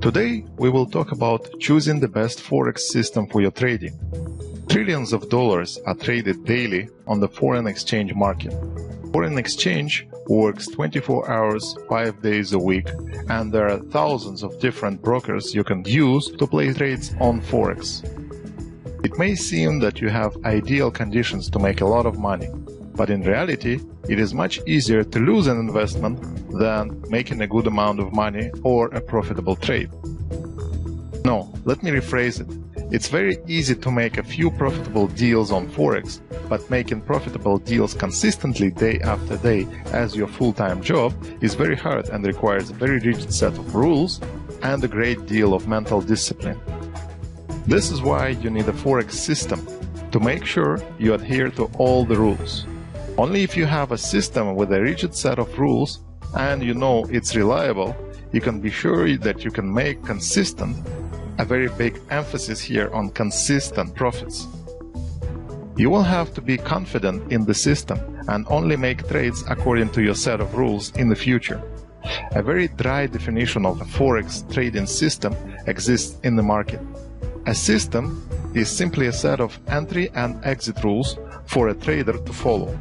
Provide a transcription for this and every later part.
Today, we will talk about choosing the best Forex system for your trading. Trillions of dollars are traded daily on the foreign exchange market. Foreign exchange works 24 hours, 5 days a week, and there are thousands of different brokers you can use to place trades on Forex. It may seem that you have ideal conditions to make a lot of money, but in reality, it is much easier to lose an investment than making a good amount of money or a profitable trade. No, let me rephrase it. It's very easy to make a few profitable deals on Forex, but making profitable deals consistently day after day as your full-time job is very hard and requires a very rigid set of rules and a great deal of mental discipline. This is why you need a Forex system, to make sure you adhere to all the rules. Only if you have a system with a rigid set of rules and you know it's reliable, you can be sure that you can make consistent, a very big emphasis here on consistent profits. You will have to be confident in the system and only make trades according to your set of rules in the future. A very dry definition of a Forex trading system exists in the market. A system is simply a set of entry and exit rules for a trader to follow.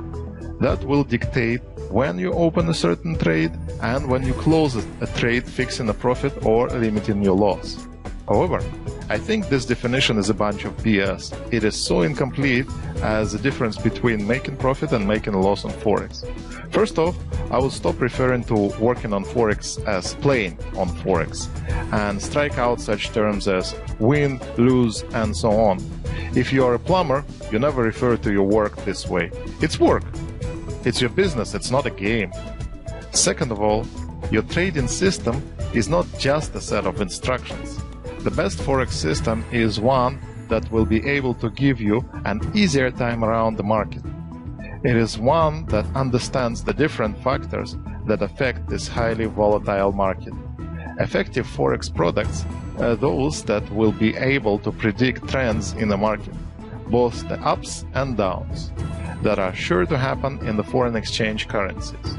That will dictate when you open a certain trade and when you close a trade, fixing a profit or limiting your loss. However, I think this definition is a bunch of BS. It is so incomplete as the difference between making profit and making a loss on Forex. First off, I will stop referring to working on Forex as playing on Forex and strike out such terms as win, lose, and so on. If you are a plumber, you never refer to your work this way. It's work. It's your business, it's not a game. Second of all, your trading system is not just a set of instructions. The best Forex system is one that will be able to give you an easier time around the market. It is one that understands the different factors that affect this highly volatile market. Effective Forex products are those that will be able to predict trends in the market, both the ups and downs, that are sure to happen in the foreign exchange currencies.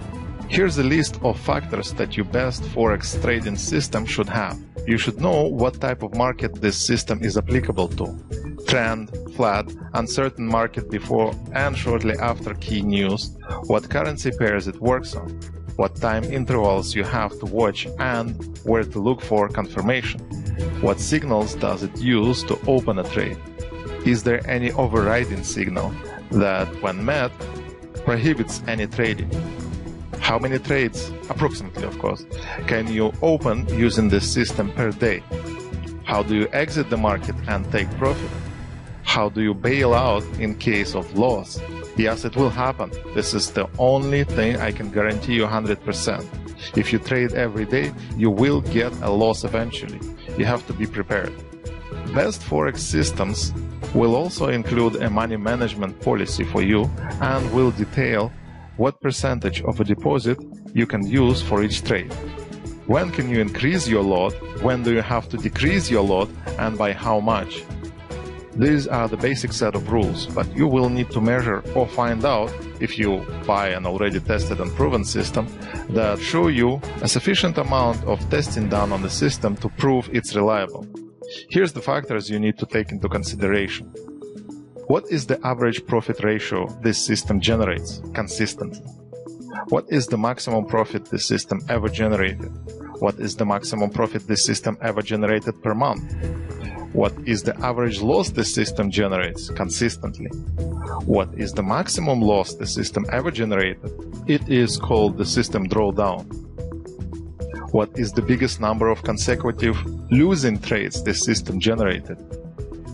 Here's a list of factors that your best Forex trading system should have. You should know what type of market this system is applicable to. Trend, flat, uncertain market before and shortly after key news, what currency pairs it works on, what time intervals you have to watch and where to look for confirmation, what signals does it use to open a trade, is there any overriding signal that, when met, prohibits any trading. How many trades, approximately of course, can you open using this system per day? How do you exit the market and take profit? How do you bail out in case of loss? Yes, it will happen. This is the only thing I can guarantee you 100%. If you trade every day, you will get a loss eventually. You have to be prepared. Best Forex systems will also include a money management policy for you and will detail what percentage of a deposit you can use for each trade. When can you increase your lot? When do you have to decrease your lot, and by how much? These are the basic set of rules, but you will need to measure or find out, if you buy an already tested and proven system, that show you a sufficient amount of testing done on the system to prove it's reliable. Here's the factors you need to take into consideration. What is the average profit ratio this system generates consistently? What is the maximum profit this system ever generated? What is the maximum profit this system ever generated per month? What is the average loss the system generates consistently? What is the maximum loss the system ever generated? It is called the system drawdown. What is the biggest number of consecutive losing trades this system generated?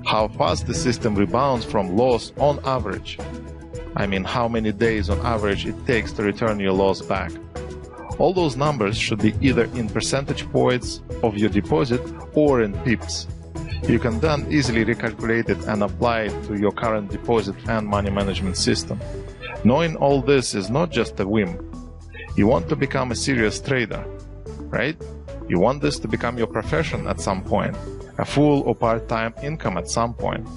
How fast the system rebounds from loss on average. I mean, how many days on average it takes to return your loss back. All those numbers should be either in percentage points of your deposit or in pips. You can then easily recalculate it and apply it to your current deposit and money management system. Knowing all this is not just a whim. You want to become a serious trader, right? You want this to become your profession at some point, a full or part-time income at some point.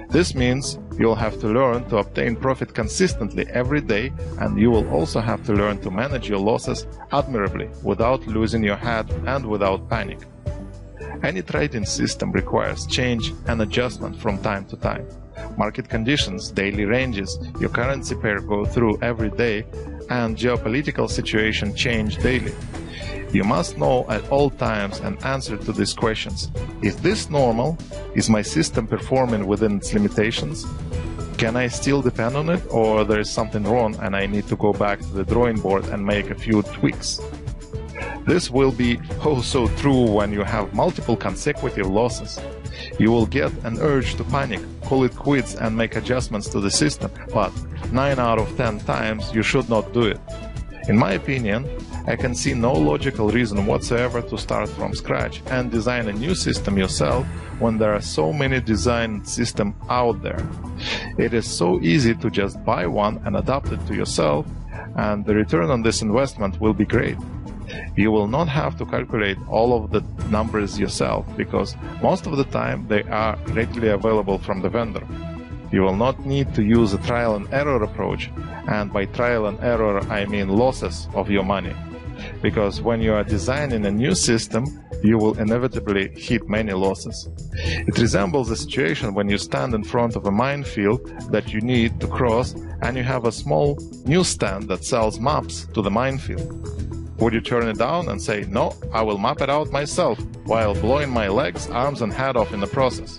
This means you'll have to learn to obtain profit consistently every day, and you will also have to learn to manage your losses admirably without losing your head and without panic. Any trading system requires change and adjustment from time to time. Market conditions, daily ranges, your currency pair go through every day, and geopolitical situation change daily. You must know at all times an answer to these questions. Is this normal? Is my system performing within its limitations? Can I still depend on it, or there is something wrong and I need to go back to the drawing board and make a few tweaks? This will be so true when you have multiple consecutive losses. You will get an urge to panic, call it quits and make adjustments to the system, but 9 out of 10 times you should not do it. In my opinion, I can see no logical reason whatsoever to start from scratch and design a new system yourself when there are so many designed systems out there. It is so easy to just buy one and adapt it to yourself, and the return on this investment will be great. You will not have to calculate all of the numbers yourself because most of the time they are readily available from the vendor. You will not need to use a trial and error approach, and by trial and error I mean losses of your money. Because when you are designing a new system, you will inevitably hit many losses. It resembles a situation when you stand in front of a minefield that you need to cross and you have a small newsstand that sells maps to the minefield. Would you turn it down and say, no, I will map it out myself, while blowing my legs, arms and head off in the process?